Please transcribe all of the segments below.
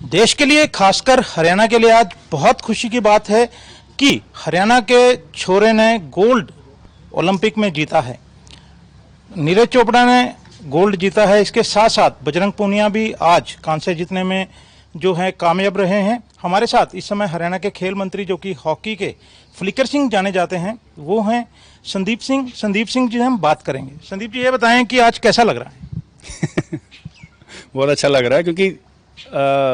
देश के लिए, खासकर हरियाणा के लिए आज बहुत खुशी की बात है कि हरियाणा के छोरे ने गोल्ड ओलंपिक में जीता है। नीरज चोपड़ा ने गोल्ड जीता है। इसके साथ साथ बजरंग पूनिया भी आज कांस्य जीतने में जो है कामयाब रहे हैं। हमारे साथ इस समय हरियाणा के खेल मंत्री जो कि हॉकी के फ्लिकर सिंह जाने जाते हैं, वो हैं संदीप सिंह। संदीप सिंह जी हम बात करेंगे। संदीप जी, ये बताएं कि आज कैसा लग रहा है? बहुत अच्छा लग रहा है क्योंकि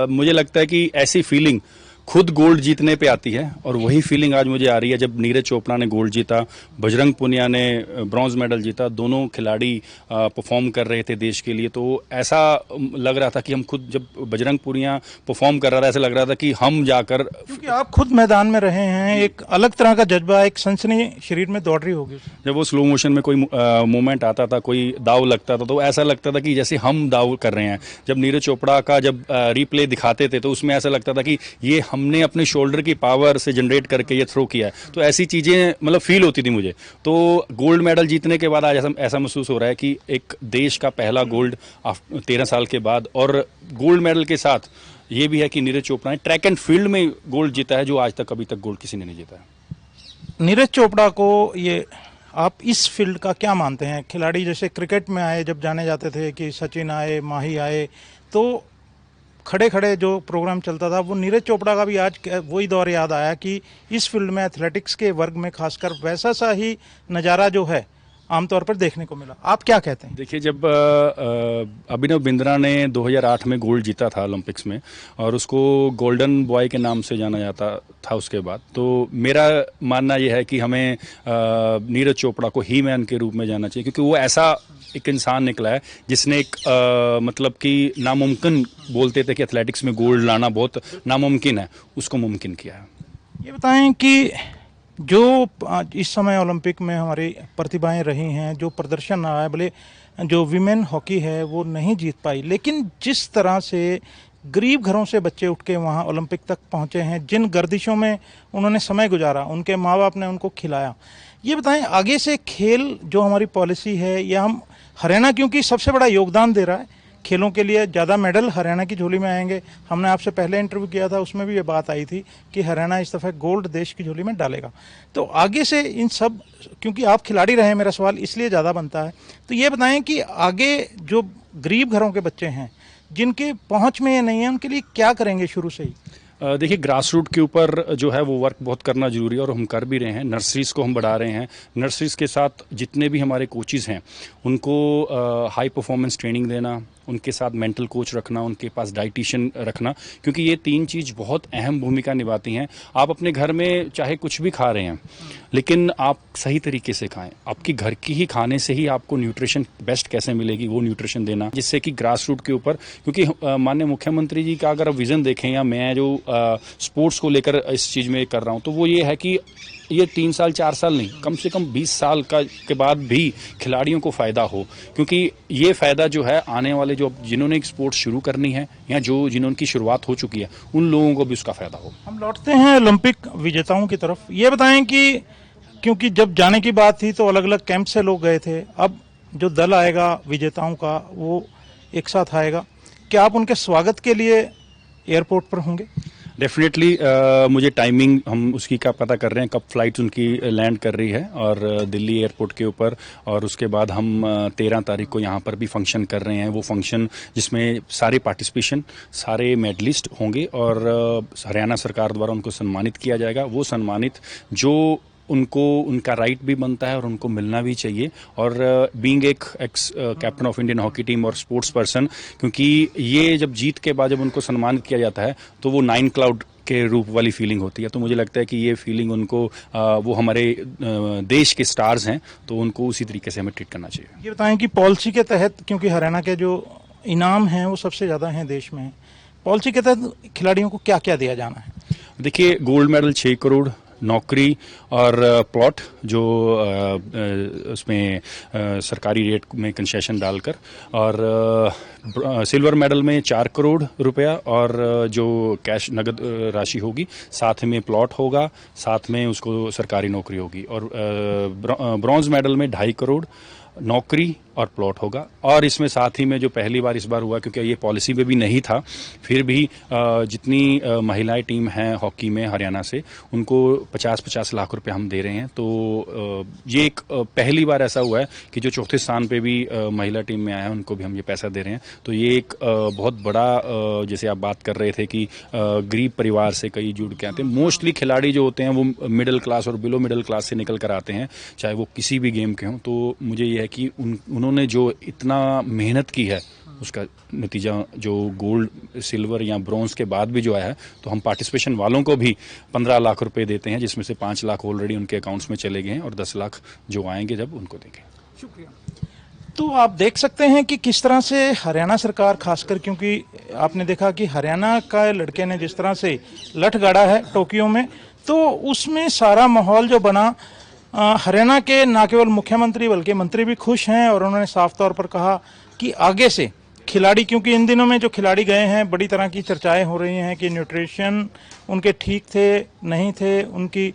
मुझे लगता है कि ऐसी फीलिंग खुद गोल्ड जीतने पे आती है और वही फीलिंग आज मुझे आ रही है जब नीरज चोपड़ा ने गोल्ड जीता, बजरंग पूनिया ने ब्रॉन्ज मेडल जीता। दोनों खिलाड़ी परफॉर्म कर रहे थे देश के लिए, तो ऐसा लग रहा था कि हम खुद, जब बजरंग पूनिया परफॉर्म कर रहा था, ऐसा लग रहा था कि हम जाकर, क्योंकि आप खुद मैदान में रहे हैं, एक अलग तरह का जज्बा, एक सनसनी शरीर में दौड़ रही होगी। जब वो स्लो मोशन में कोई मूवमेंट आता था, कोई दाव लगता था, तो ऐसा लगता था कि जैसे हम दाव कर रहे हैं। जब नीरज चोपड़ा का जब रिप्ले दिखाते थे तो उसमें ऐसा लगता था कि ये हमने अपने शोल्डर की पावर से जनरेट करके ये थ्रो किया है। तो ऐसी चीजें मतलब फील होती थी मुझे। तो गोल्ड मेडल जीतने के बाद आज ऐसा महसूस हो रहा है कि एक देश का पहला गोल्ड 13 साल के बाद, और गोल्ड मेडल के साथ ये भी है कि नीरज चोपड़ा ने ट्रैक एंड फील्ड में गोल्ड जीता है, जो आज तक अभी तक गोल्ड किसी ने नहीं जीता है। नीरज चोपड़ा को ये आप इस फील्ड का क्या मानते हैं? खिलाड़ी जैसे क्रिकेट में आए, जब जाने जाते थे कि सचिन आए, माही आए, तो खड़े खड़े जो प्रोग्राम चलता था, वो नीरज चोपड़ा का भी आज वही दौर याद आया कि इस फील्ड में, एथलेटिक्स के वर्ग में खासकर, वैसा सा ही नज़ारा जो है आमतौर पर देखने को मिला। आप क्या कहते हैं? देखिए, जब अभिनव बिंद्रा ने 2008 में गोल्ड जीता था ओलंपिक्स में, और उसको गोल्डन बॉय के नाम से जाना जाता था उसके बाद, तो मेरा मानना यह है कि हमें नीरज चोपड़ा को ही मैन के रूप में जाना चाहिए, क्योंकि वो ऐसा एक इंसान निकला है जिसने एक मतलब कि नामुमकिन बोलते थे कि एथलेटिक्स में गोल्ड लाना बहुत नामुमकिन है, उसको मुमकिन किया है। ये बताएं कि जो इस समय ओलंपिक में हमारी प्रतिभाएं रही हैं, जो प्रदर्शन रहा है, भले जो विमेन हॉकी है वो नहीं जीत पाई, लेकिन जिस तरह से गरीब घरों से बच्चे उठ के वहाँ ओलंपिक तक पहुँचे हैं, जिन गर्दिशों में उन्होंने समय गुजारा, उनके माँ बाप ने उनको खिलाया। ये बताएं, आगे से खेल जो हमारी पॉलिसी है, या हम हरियाणा क्योंकि सबसे बड़ा योगदान दे रहा है खेलों के लिए, ज़्यादा मेडल हरियाणा की झोली में आएंगे। हमने आपसे पहले इंटरव्यू किया था, उसमें भी ये बात आई थी कि हरियाणा इस दफ़े गोल्ड देश की झोली में डालेगा। तो आगे से इन सब, क्योंकि आप खिलाड़ी रहे हैं, मेरा सवाल इसलिए ज़्यादा बनता है, तो ये बताएं कि आगे जो गरीब घरों के बच्चे हैं, जिनके पहुँच में ये नहीं है, उनके लिए क्या करेंगे शुरू से ही? देखिए, ग्रास रूट के ऊपर जो है वो वर्क बहुत करना जरूरी है, और हम कर भी रहे हैं। नर्सरीज को हम बढ़ा रहे हैं। नर्सरीज के साथ जितने भी हमारे कोचेज़ हैं, उनको हाई परफॉर्मेंस ट्रेनिंग देना, उनके साथ मेंटल कोच रखना, उनके पास डाइटिशियन रखना, क्योंकि ये 3 चीज़ बहुत अहम भूमिका निभाती हैं। आप अपने घर में चाहे कुछ भी खा रहे हैं, लेकिन आप सही तरीके से खाएं। आपकी घर की ही खाने से ही आपको न्यूट्रिशन बेस्ट कैसे मिलेगी, वो न्यूट्रिशन देना, जिससे कि ग्रास रूट के ऊपर, क्योंकि माननीय मुख्यमंत्री जी का अगर आप विज़न देखें, या मैं जो स्पोर्ट्स को लेकर इस चीज़ में कर रहा हूँ, तो वो ये है कि ये 3 साल 4 साल नहीं, कम से कम 20 साल के बाद भी खिलाड़ियों को फ़ायदा हो, क्योंकि ये फ़ायदा जो है आने वाले जो जिन्होंने एक स्पोर्ट्स शुरू करनी है, या जिन्होंने शुरुआत हो चुकी है, उन लोगों को भी उसका फ़ायदा हो। हम लौटते हैं ओलंपिक विजेताओं की तरफ। ये बताएं कि क्योंकि जब जाने की बात थी तो अलग अलग कैंप से लोग गए थे, अब जो दल आएगा विजेताओं का वो एक साथ आएगा, क्या आप उनके स्वागत के लिए एयरपोर्ट पर होंगे? डेफिनेटली मुझे टाइमिंग हम उसकी का पता कर रहे हैं, कब फ्लाइट उनकी लैंड कर रही है, और दिल्ली एयरपोर्ट के ऊपर, और उसके बाद हम 13 तारीख को यहाँ पर भी फंक्शन कर रहे हैं। वो फंक्शन जिसमें सारे पार्टिसिपेशन, सारे मेडलिस्ट होंगे, और हरियाणा सरकार द्वारा उनको सम्मानित किया जाएगा। वो सम्मानित जो उनको उनका राइट भी बनता है और उनको मिलना भी चाहिए। और बीइंग एक x captain of Indian hockey team और स्पोर्ट्स पर्सन, क्योंकि ये जब जीत के बाद जब उनको सम्मानित किया जाता है, तो वो 9 क्लाउड के रूप वाली फीलिंग होती है। तो मुझे लगता है कि ये फीलिंग उनको, वो हमारे देश के स्टार्स हैं, तो उनको उसी तरीके से हमें ट्रीट करना चाहिए। ये बताएं कि पॉलिसी के तहत, क्योंकि हरियाणा के जो इनाम हैं वो सबसे ज़्यादा हैं देश में, पॉलिसी के तहत खिलाड़ियों को क्या क्या दिया जाना है? देखिए, गोल्ड मेडल 6 करोड़, नौकरी और प्लॉट जो उसमें सरकारी रेट में कंसेशन डालकर, और सिल्वर मेडल में 4 करोड़ रुपया, और जो कैश नगद राशि होगी, साथ में प्लॉट होगा, साथ में उसको सरकारी नौकरी होगी। और ब्रॉन्ज मेडल में 2.5 करोड़, नौकरी और प्लॉट होगा। और इसमें साथ ही में जो पहली बार इस बार हुआ, क्योंकि ये पॉलिसी में भी नहीं था, फिर भी जितनी महिलाएं टीम हैं हॉकी में हरियाणा से, उनको 50-50 लाख रुपए हम दे रहे हैं। तो ये एक पहली बार ऐसा हुआ है कि जो चौथे स्थान पे भी महिला टीम में आए हैं उनको भी हम ये पैसा दे रहे हैं। तो ये एक बहुत बड़ा, जैसे आप बात कर रहे थे कि गरीब परिवार से कई जुड़ के आते हैं। मोस्टली खिलाड़ी जो होते हैं वो मिडिल क्लास और बिलो मिडिल क्लास से निकल कर आते हैं, चाहे वो किसी भी गेम के हों। तो मुझे ये है कि उन्होंने जो इतना मेहनत की है उसका नतीजा जो गोल्ड सिल्वर या ब्रॉन्ज के बाद भी जो आया है, तो हम पार्टिसिपेशन वालों को भी 15 लाख रुपए देते हैं, जिसमें से 5 लाख ऑलरेडी उनके अकाउंट्स में चले गए हैं और 10 लाख जो आएंगे जब उनको देंगे। शुक्रिया। तो आप देख सकते हैं कि किस तरह से हरियाणा सरकार, खासकर क्योंकि आपने देखा कि हरियाणा का लड़के ने जिस तरह से लठ गाड़ा है टोक्यो में, तो उसमें सारा माहौल जो बना, हरियाणा के न केवल मुख्यमंत्री बल्कि मंत्री भी खुश हैं और उन्होंने साफ तौर पर कहा कि आगे से खिलाड़ी, क्योंकि इन दिनों में जो खिलाड़ी गए हैं बड़ी तरह की चर्चाएं हो रही हैं कि न्यूट्रिशन उनके ठीक थे नहीं थे, उनकी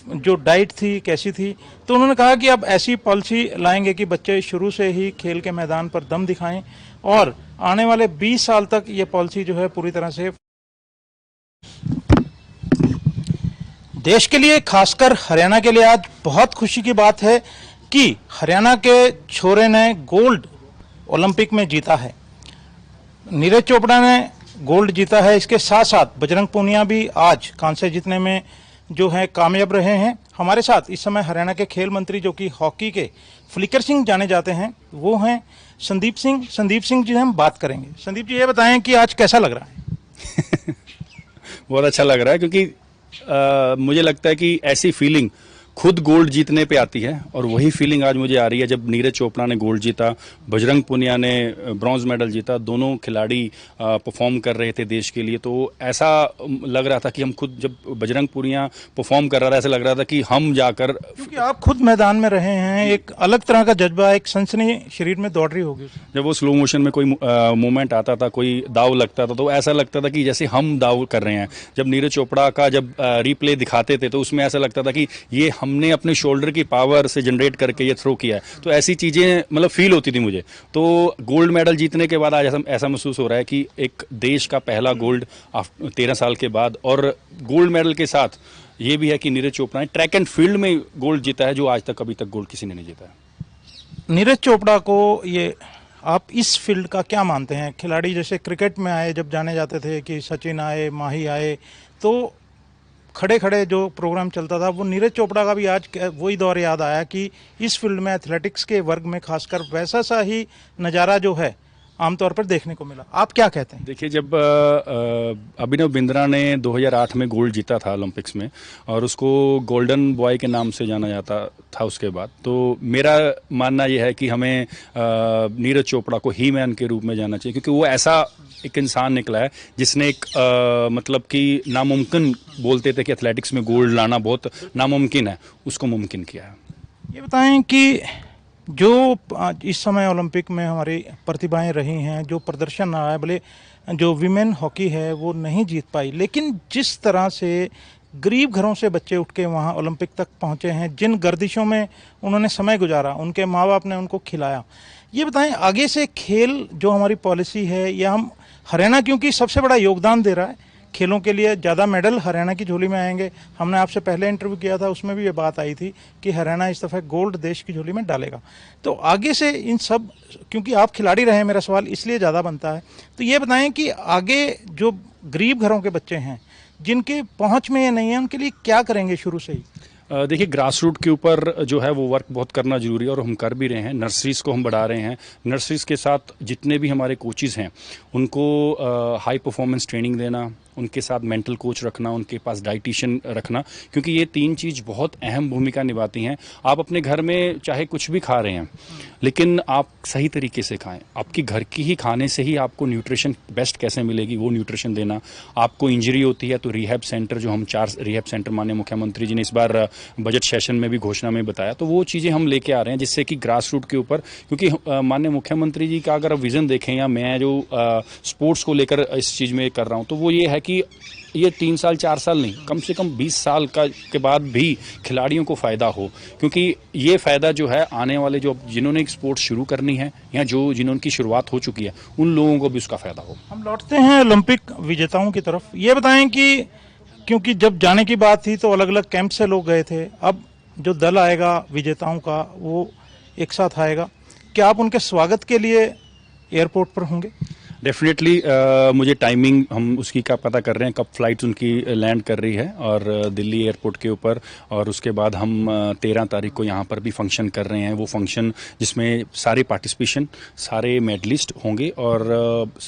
जो डाइट थी कैसी थी। तो उन्होंने कहा कि अब ऐसी पॉलिसी लाएंगे कि बच्चे शुरू से ही खेल के मैदान पर दम दिखाएं और आने वाले 20 साल तक ये पॉलिसी जो है पूरी तरह से देश के लिए, खासकर हरियाणा के लिए आज बहुत खुशी की बात है कि हरियाणा के छोरे ने गोल्ड ओलंपिक में जीता है। नीरज चोपड़ा ने गोल्ड जीता है, इसके साथ साथ बजरंग पूनिया भी आज कांस्य जीतने में जो है कामयाब रहे हैं। हमारे साथ इस समय हरियाणा के खेल मंत्री, जो कि हॉकी के फ्लिकर सिंह जाने जाते हैं, वो हैं संदीप सिंह। संदीप सिंह जी हम बात करेंगे। संदीप जी, ये बताएं कि आज कैसा लग रहा है? बहुत अच्छा लग रहा है, क्योंकि मुझे लगता है कि ऐसी फीलिंग खुद गोल्ड जीतने पे आती है, और वही फीलिंग आज मुझे आ रही है जब नीरज चोपड़ा ने गोल्ड जीता, बजरंग पूनिया ने ब्रॉन्ज मेडल जीता। दोनों खिलाड़ी परफॉर्म कर रहे थे देश के लिए, तो ऐसा लग रहा था कि हम खुद, जब बजरंग पूनिया परफॉर्म कर रहा था, ऐसा लग रहा था कि हम जाकर, क्योंकि आप खुद मैदान में रहे हैं, एक अलग तरह का जज्बा, एक सनसनी शरीर में दौड़ रही होगी। जब वो स्लो मोशन में कोई मूवमेंट आता था, कोई दाव लगता था, तो ऐसा लगता था कि जैसे हम दाव कर रहे हैं। जब नीरज चोपड़ा का जब रिप्ले दिखाते थे, तो उसमें ऐसा लगता था कि ये हमने अपने शोल्डर की पावर से जनरेट करके ये थ्रो किया है। तो ऐसी चीजें मतलब फील होती थी मुझे। तो गोल्ड मेडल जीतने के बाद आज ऐसा महसूस हो रहा है कि एक देश का पहला गोल्ड 13 साल के बाद, और गोल्ड मेडल के साथ ये भी है कि नीरज चोपड़ा ने ट्रैक एंड फील्ड में गोल्ड जीता है, जो आज तक अभी तक गोल्ड किसी ने नहीं जीता है। नीरज चोपड़ा को ये, आप इस फील्ड का क्या मानते हैं? खिलाड़ी जैसे क्रिकेट में आए, जब जाने जाते थे कि सचिन आए, माही आए, तो खड़े खड़े जो प्रोग्राम चलता था, वो नीरज चोपड़ा का भी आज वही दौर याद आया कि इस फील्ड में, एथलेटिक्स के वर्ग में खासकर, वैसा सा ही नज़ारा जो है आमतौर पर देखने को मिला। आप क्या कहते हैं? देखिए, जब अभिनव बिंद्रा ने 2008 में गोल्ड जीता था ओलंपिक्स में, और उसको गोल्डन बॉय के नाम से जाना जाता था उसके बाद, तो मेरा मानना यह है कि हमें नीरज चोपड़ा को ही मैन के रूप में जाना चाहिए, क्योंकि वो ऐसा एक इंसान निकला है जिसने एक मतलब कि नामुमकिन बोलते थे कि एथलेटिक्स में गोल्ड लाना बहुत नामुमकिन है, उसको मुमकिन किया है। ये बताएं कि जो इस समय ओलंपिक में हमारी प्रतिभाएं रही हैं, जो प्रदर्शन रहा है, भले जो विमेन हॉकी है वो नहीं जीत पाई, लेकिन जिस तरह से गरीब घरों से बच्चे उठ के वहाँ ओलंपिक तक पहुँचे हैं, जिन गर्दिशों में उन्होंने समय गुजारा, उनके माँ बाप ने उनको खिलाया। ये बताएं, आगे से खेल जो हमारी पॉलिसी है, या हम हरियाणा क्योंकि सबसे बड़ा योगदान दे रहा है खेलों के लिए, ज़्यादा मेडल हरियाणा की झोली में आएंगे। हमने आपसे पहले इंटरव्यू किया था, उसमें भी ये बात आई थी कि हरियाणा इस दफ़े गोल्ड देश की झोली में डालेगा। तो आगे से इन सब, क्योंकि आप खिलाड़ी रहे हैं, मेरा सवाल इसलिए ज़्यादा बनता है, तो ये बताएं कि आगे जो गरीब घरों के बच्चे हैं, जिनके पहुँच में ये नहीं है, उनके लिए क्या करेंगे शुरू से ही? देखिए, ग्रास रूट के ऊपर जो है वो वर्क बहुत करना ज़रूरी है, और हम कर भी रहे हैं। नर्सरीज़ को हम बढ़ा रहे हैं। नर्सरीज़ के साथ जितने भी हमारे कोचेज़ हैं उनको हाई परफॉर्मेंस ट्रेनिंग देना, उनके साथ मेंटल कोच रखना, उनके पास डाइटिशियन रखना, क्योंकि ये 3 चीज़ बहुत अहम भूमिका निभाती हैं। आप अपने घर में चाहे कुछ भी खा रहे हैं, लेकिन आप सही तरीके से खाएं। आपकी घर की ही खाने से ही आपको न्यूट्रिशन बेस्ट कैसे मिलेगी, वो न्यूट्रिशन देना। आपको इंजरी होती है तो रिहैब सेंटर, जो हम 4 रिहैब सेंटर माननीय मुख्यमंत्री जी ने इस बार बजट सेशन में भी घोषणा में बताया, तो वो चीज़ें हम लेके आ रहे हैं, जिससे कि ग्रास रूट के ऊपर, क्योंकि माननीय मुख्यमंत्री जी का अगर विज़न देखें, या मैं जो स्पोर्ट्स को लेकर इस चीज़ में कर रहा हूँ, तो वो ये है कि ये 3 साल 4 साल नहीं, कम से कम 20 साल के बाद भी खिलाड़ियों को फ़ायदा हो, क्योंकि ये फ़ायदा जो है आने वाले जो जिन्होंने एक स्पोर्ट्स शुरू करनी है या जिन्होंने शुरुआत हो चुकी है उन लोगों को भी उसका फ़ायदा हो। हम लौटते हैं ओलंपिक विजेताओं की तरफ। ये बताएं कि क्योंकि जब जाने की बात थी तो अलग अलग कैंप से लोग गए थे, अब जो दल आएगा विजेताओं का वो एक साथ आएगा, क्या आप उनके स्वागत के लिए एयरपोर्ट पर होंगे? डेफिनेटली मुझे टाइमिंग हम उसकी का पता कर रहे हैं, कब फ्लाइट उनकी लैंड कर रही है और दिल्ली एयरपोर्ट के ऊपर, और उसके बाद हम 13 तारीख को यहाँ पर भी फंक्शन कर रहे हैं। वो फंक्शन जिसमें सारे पार्टिसिपेशन, सारे मेडलिस्ट होंगे और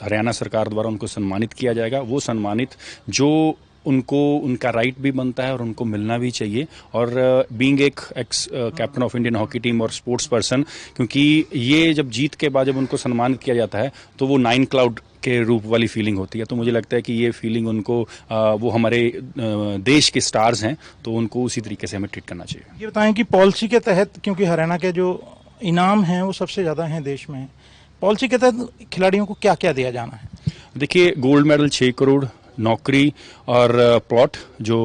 हरियाणा सरकार द्वारा उनको सम्मानित किया जाएगा। वो सम्मानित जो उनको उनका राइट भी बनता है और उनको मिलना भी चाहिए। और बीइंग एक x captain of Indian hockey team और स्पोर्ट्स पर्सन, क्योंकि ये जब जीत के बाद जब उनको सम्मानित किया जाता है तो वो 9 क्लाउड के रूप वाली फीलिंग होती है। तो मुझे लगता है कि ये फीलिंग उनको वो हमारे देश के स्टार्स हैं तो उनको उसी तरीके से हमें ट्रीट करना चाहिए। ये बताएं कि पॉलिसी के तहत, क्योंकि हरियाणा के जो इनाम हैं वो सबसे ज़्यादा हैं देश में, पॉलिसी के तहत खिलाड़ियों को क्या क्या दिया जाना है? देखिए, गोल्ड मेडल 6 करोड़, नौकरी और प्लॉट जो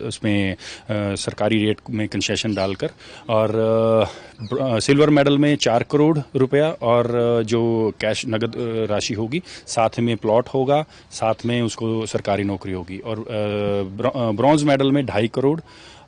उसमें सरकारी रेट में कंसेशन डालकर, और सिल्वर मेडल में 4 करोड़ रुपया और जो कैश नगद राशि होगी, साथ में प्लॉट होगा, साथ में उसको सरकारी नौकरी होगी। और ब्रॉन्ज मेडल में 2.5 करोड़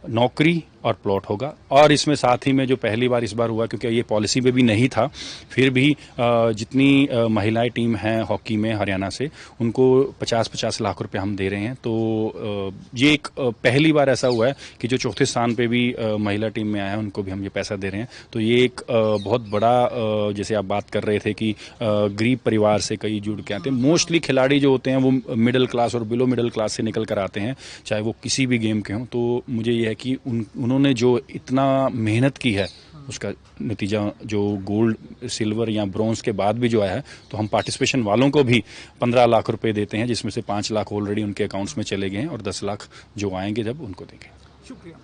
नौकरी और प्लॉट होगा। और इसमें साथ ही में जो पहली बार इस बार हुआ, क्योंकि ये पॉलिसी में भी नहीं था, फिर भी जितनी महिलाएं टीम हैं हॉकी में हरियाणा से, उनको 50-50 लाख रुपए हम दे रहे हैं। तो ये एक पहली बार ऐसा हुआ है कि जो चौथे स्थान पे भी महिला टीम में आए हैं उनको भी हम ये पैसा दे रहे हैं। तो ये एक बहुत बड़ा, जैसे आप बात कर रहे थे कि गरीब परिवार से कई जुड़ के आते हैं। मोस्टली खिलाड़ी जो होते हैं वो मिडिल क्लास और बिलो मिडिल क्लास से निकल कर आते हैं, चाहे वो किसी भी गेम के हों। तो मुझे ये है कि उन्होंने जो इतना मेहनत की है उसका नतीजा जो गोल्ड, सिल्वर या ब्रॉन्ज के बाद भी जो आया है, तो हम पार्टिसिपेशन वालों को भी 15 लाख रुपए देते हैं, जिसमें से 5 लाख ऑलरेडी उनके अकाउंट्स में चले गए हैं और 10 लाख जो आएंगे जब उनको देंगे। शुक्रिया।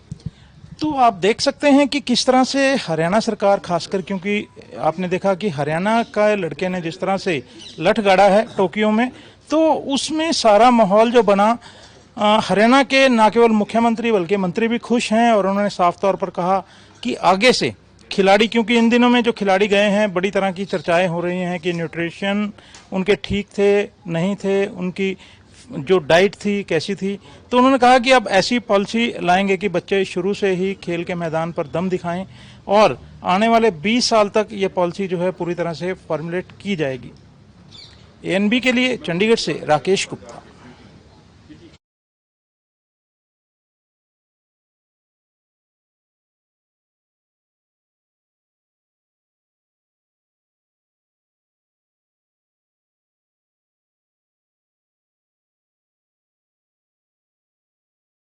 तो आप देख सकते हैं कि किस तरह से हरियाणा सरकार, खासकर क्योंकि आपने देखा कि हरियाणा का लड़के ने जिस तरह से लठ गाड़ा है टोक्यो में, तो उसमें सारा माहौल जो बना, हरियाणा के न केवल मुख्यमंत्री बल्कि मंत्री भी खुश हैं और उन्होंने साफ तौर पर कहा कि आगे से खिलाड़ी, क्योंकि इन दिनों में जो खिलाड़ी गए हैं बड़ी तरह की चर्चाएं हो रही हैं कि न्यूट्रिशन उनके ठीक थे नहीं थे, उनकी जो डाइट थी कैसी थी। तो उन्होंने कहा कि अब ऐसी पॉलिसी लाएंगे कि बच्चे शुरू से ही खेल के मैदान पर दम दिखाएं और आने वाले 20 साल तक ये पॉलिसी जो है पूरी तरह से फॉर्मुलेट की जाएगी। एएनबी के लिए चंडीगढ़ से राकेश गुप्ता।